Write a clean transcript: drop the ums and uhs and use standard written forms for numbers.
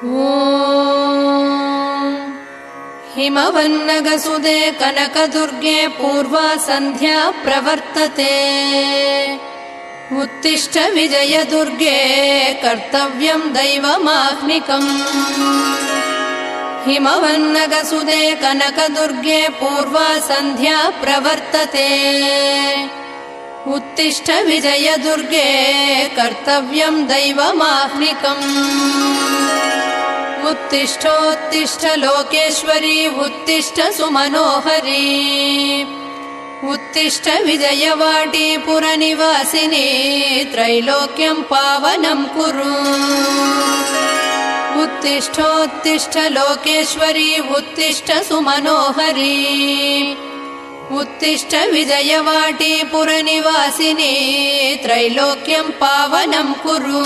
ॐ हिमवन्नगसुदे कनकदुर्गे पूर्वा सन्ध्या प्रवर्तते। उत्तिष्ठ विजयदुर्गे कर्तव्यं दैवमाह्निकम्। हिमवन्नगसुदे कनकदुर्गे पूर्वा सन्ध्या प्रवर्तते। उत्तिष्ठ विजयदुर्गे कर्तव्यं दैवमाह्निकम्। उत्तिष्ठोत्तिष्ठ लोकेश्वरी उत्तिष्ठ सुमनोहरी। उत्तिष्ठ विजयवाटी पुरनिवासिनी त्रैलोक्यं पावनं कुरु। उत्तिष्ठोत्तिष्ठ लोकेश्वरी उत्तिष्ठ सुमनोहरी। उत्तिष्ठ विजयवाटी पुरनिवासिनी त्रैलोक्यं पावनं कुरु।